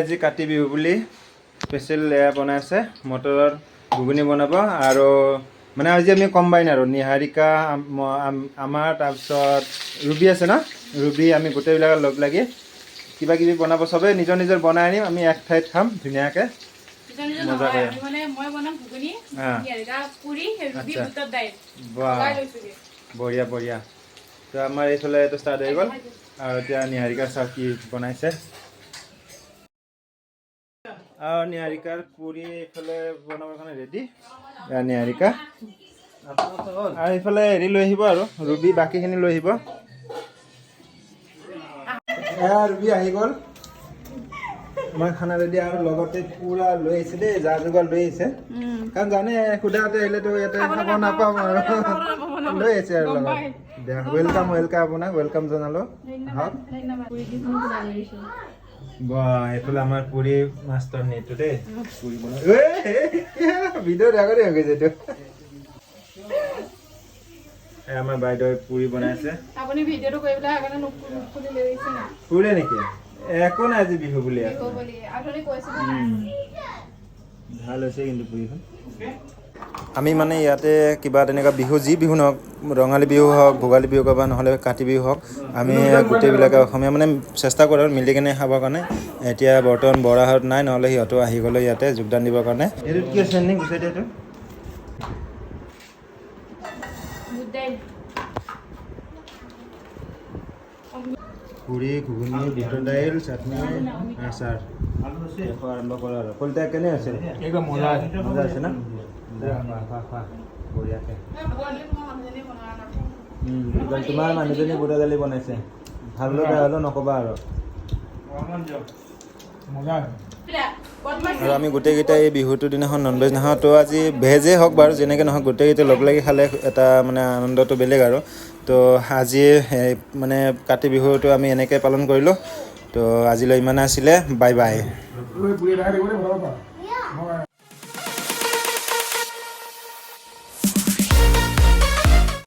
আজি কাতি বিহু বুলি স্পেচিয়েল বনাই আছে মটৰৰ ঘুগুনি বনাব আৰু মানে আজি আমি কম্বাইন আৰু নিহাৰিকা আমাৰ তাৰপিছত ৰুবি আছে ন ৰুবি আমি গোটেইবিলাক লগ লাগি কিবা কিবি বনাব চবে নিজৰ নিজৰ বনাই আনিম আমি এক ঠাইত খাম ধুনীয়াকৈ মজা কৰে মানে মই বনাম ঘুগুনি নিহাৰিকা পুৰি ৰুবি বুটৰ দাইল বঢ়িয়া বঢ়িয়া তো আমাৰ এইফালে এইটো ষ্টাৰ্ট হৈ গ'ল আৰু এতিয়া নিহাৰিকা চাহ কি বনাইছে আৰু নিহাৰিকাৰ পুৰি এইফালে বনাবৰ কাৰণে ৰেডি নিহাৰিকা আৰু এইফালে হেৰি লৈ আহিব আৰু ৰুবি বাকীখিনি লৈ আহিব ৰুবি আহি গ'ল আমাৰ খানা ৰেডি আৰু লগতে পুৰা লৈ আহিছে দেই যা যোগাৰ লৈ আহিছে কাৰণ জানে সুধাতে আহিলেতো ইয়াতে খাব নাপাম আৰু লৈ আহিছে আৰু লগত দিয়া ৱেলকাম ৱেলকাম আপোনাক ৱেলকাম জনালোঁ আহক বাহ এইফালে আমাৰ পুৰি মাষ্টৰ নিটো দেই পুৰি বনাই ভিডিঅ'ত আগতে হৈ গৈছে এইটো আমাৰ বাইদেৱে পুৰি বনাইছে আপুনি ভিডিঅ'টো কৰি পেলাই আগতে নুখুলি লৈ আহিছে না পুৰে নেকি একো নাই আজি বিহু বুলি ভাল হৈছে কিন্তু পুৰিখন আমি মানে ইয়াতে কিবা তেনেকুৱা বিহু যি বিহু নহওক ৰঙালী বিহু হওক ভোগালী বিহু বা নহ'লে কাতি বিহু হওক আমি গোটেইবিলাকে অসমীয়া মানে চেষ্টা কৰোঁ মিলি কেনে খাবৰ কাৰণে এতিয়া বৰ্তমান বৰাহঁত নাই নহ'লে সিহঁতো আহি গ'লে ইয়াতে যোগদান দিবৰ কাৰণে এইটো কি আছে নি গুচাই দিয়া এইটো পুৰি ঘুগুনি বুটৰ দাইল চাটনি আচাৰ আৰম্ভ কৰা আৰু কলিতা কেনে আছে একদম মজা আছে না বঢ়িয়াকৈ তোমাৰ মানুহজনী বুটৰ দালি বনাইছে ভাল লগা হ'লেও নক'বা আৰু আৰু আমি গোটেইকেইটা এই বিহুটোৰ দিনাখন ননভেজ নাখাওঁ তো আজি ভেজেই হওক বাৰু যেনেকৈ নহওক গোটেইকেইটা লগ লাগি খালে এটা মানে আনন্দটো বেলেগ আৰু তো আজি মানে কাতি বিহুটো আমি এনেকৈ পালন কৰিলোঁ তো আজিলৈ ইমানে আছিলে বাই বাই